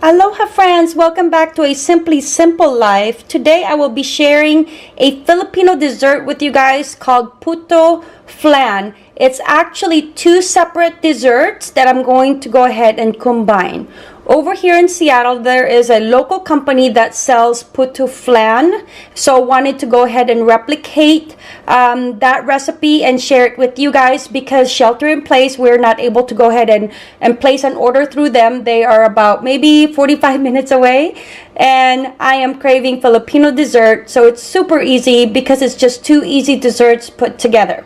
Aloha friends, welcome back to a Simply Simple Life. Today I will be sharing a Filipino dessert with you guys called Puto Flan. It's actually two separate desserts that I'm going to go ahead and combine. Over here in Seattle, there is a local company that sells Puto Flan. So I wanted to go ahead and replicate that recipe and share it with you guys because shelter in place, we're not able to go ahead and place an order through them. They are about maybe 45 minutes away. And I am craving Filipino dessert. So it's super easy because it's just two easy desserts put together.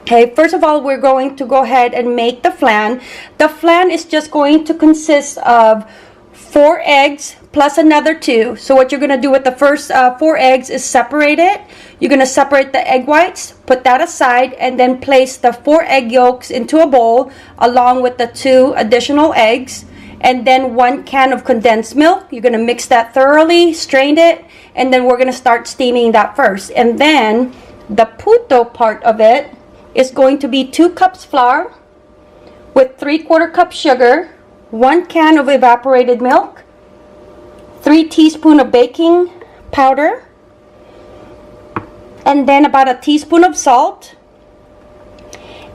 Okay, first of all, we're going to go ahead and make the flan. The flan is just going to consist of 4 eggs plus another 2. So what you're going to do with the first 4 eggs is separate it. You're going to separate the egg whites, put that aside, and then place the 4 egg yolks into a bowl along with the 2 additional eggs. And then 1 can of condensed milk. You're going to mix that thoroughly, strain it, and then we're going to start steaming that first. And then the puto part of it is going to be 2 cups flour with 3/4 cup sugar, 1 can of evaporated milk, 3 teaspoons of baking powder, and then about a teaspoon of salt.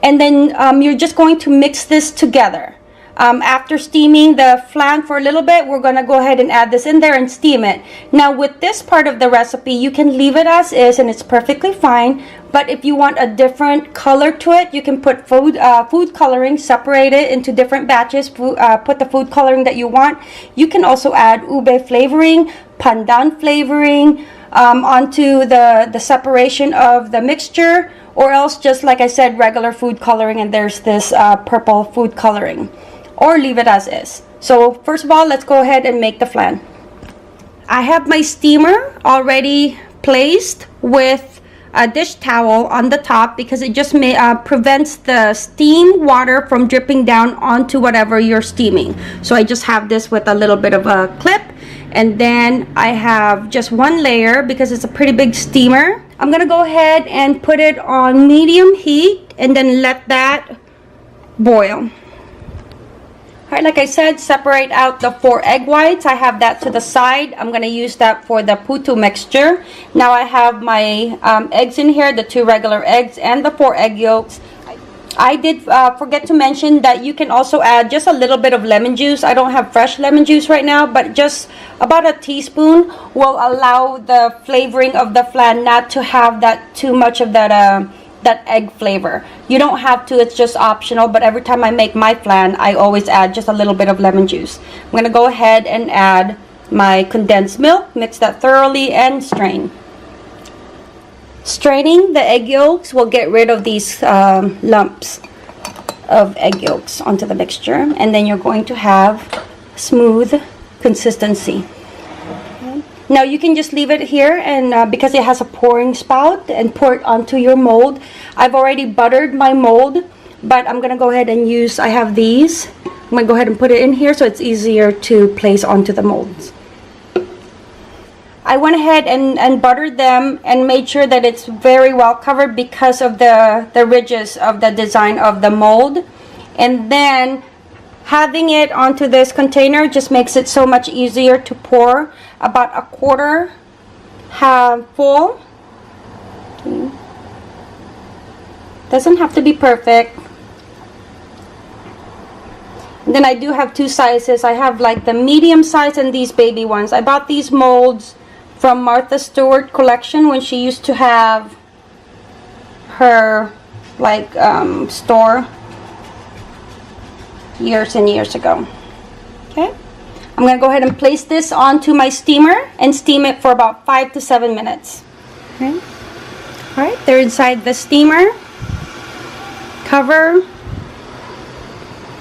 And then you're just going to mix this together. After steaming the flan for a little bit, we're going to go ahead and add this in there and steam it. Now with this part of the recipe, you can leave it as is and it's perfectly fine. But if you want a different color to it, you can put food coloring, separate it into different batches, put the food coloring that you want. You can also add ube flavoring, pandan flavoring onto the separation of the mixture, or else just like I said, regular food coloring, and there's this purple food coloring. Or leave it as is. So first of all, let's go ahead and make the flan. I have my steamer already placed with a dish towel on the top because it just prevents the steam water from dripping down onto whatever you're steaming. So I just have this with a little bit of a clip, and then I have just 1 layer because it's a pretty big steamer. I'm gonna go ahead and put it on medium heat and then let that boil. Alright, like I said, separate out the 4 egg whites. I have that to the side. I'm going to use that for the puto mixture. Now I have my eggs in here, the 2 regular eggs and the 4 egg yolks. I did forget to mention that you can also add just a little bit of lemon juice. I don't have fresh lemon juice right now, but just about a teaspoon will allow the flavoring of the flan not to have that too much of that egg flavor. You don't have to, it's just optional, but every time I make my flan, I always add just a little bit of lemon juice. I'm going to go ahead and add my condensed milk, mix that thoroughly, and strain. Straining the egg yolks will get rid of these lumps of egg yolks onto the mixture, and then you're going to have smooth consistency. Now you can just leave it here, and because it has a pouring spout, and pour it onto your mold. I've already buttered my mold, but I'm gonna go ahead and use, I have these. I'm gonna go ahead and put it in here so it's easier to place onto the molds. I went ahead and buttered them and made sure that it's very well covered because of the ridges of the design of the mold. And then having it onto this container just makes it so much easier to pour. About a quarter half full. Okay. Doesn't have to be perfect. And then I do have 2 sizes. I have like the medium size and these baby ones. I bought these molds from Martha Stewart collection when she used to have her like store years and years ago. Okay, I'm going to go ahead and place this onto my steamer and steam it for about 5 to 7 minutes. Okay. Alright, they're inside the steamer. Cover.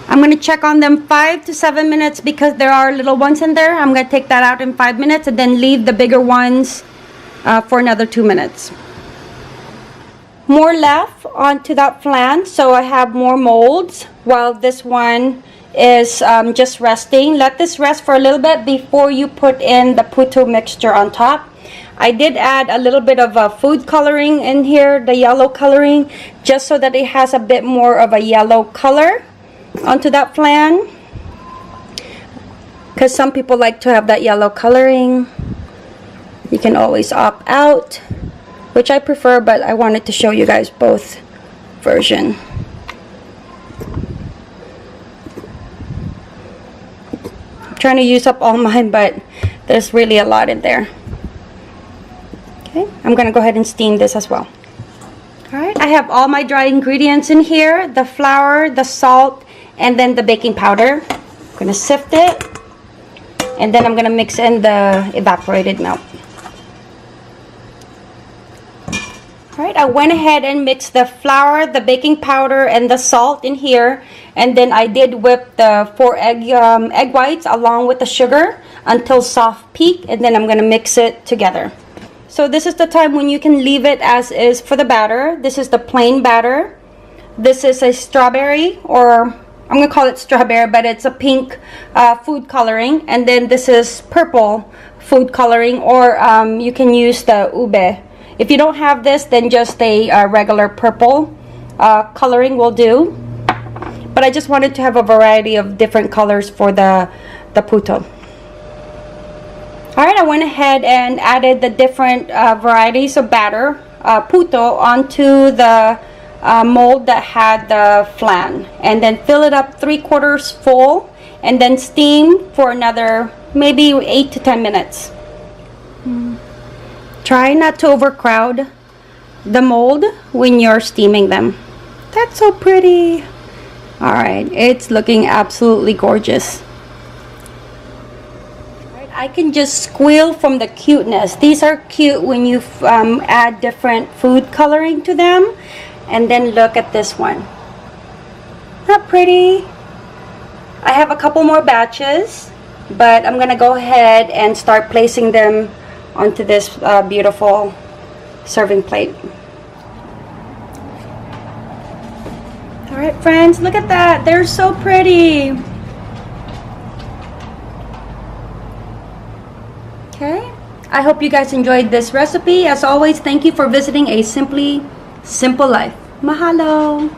I'm going to check on them 5 to 7 minutes because there are little ones in there. I'm going to take that out in 5 minutes and then leave the bigger ones for another 2 minutes. More left onto that flan, so I have more molds while this one is just resting. Let this rest for a little bit before you put in the puto mixture on top. I did add a little bit of food coloring in here, the yellow coloring, just so that it has a bit more of a yellow color onto that flan. because some people like to have that yellow coloring. You can always opt out, which I prefer, but I wanted to show you guys both version. I'm trying to use up all mine, but there's really a lot in there. Okay, I'm gonna go ahead and steam this as well. Alright, I have all my dry ingredients in here, the flour, the salt, and then the baking powder. I'm gonna sift it, and then I'm gonna mix in the evaporated milk. Alright, I went ahead and mixed the flour, the baking powder, and the salt in here, and then I did whip the 4 egg whites along with the sugar until soft peak, and then I'm gonna mix it together. So this is the time when you can leave it as is for the batter. This is the plain batter. This is a strawberry, or I'm gonna call it strawberry, but it's a pink food coloring. And then this is purple food coloring, or you can use the ube. If you don't have this, then just a regular purple coloring will do. But I just wanted to have a variety of different colors for the puto. Alright, I went ahead and added the different varieties of batter, puto, onto the mold that had the flan. And then fill it up 3/4 full, and then steam for another maybe 8 to 10 minutes. Try not to overcrowd the mold when you're steaming them. That's so pretty. Alright, it's looking absolutely gorgeous. I can just squeal from the cuteness. These are cute when you add different food coloring to them. And then look at this one. Not pretty? I have a couple more batches, but I'm gonna go ahead and start placing them onto this beautiful serving plate. Alright friends, look at that. They're so pretty. Okay, I hope you guys enjoyed this recipe. As always, thank you for visiting A Simply Simple Life. Mahalo!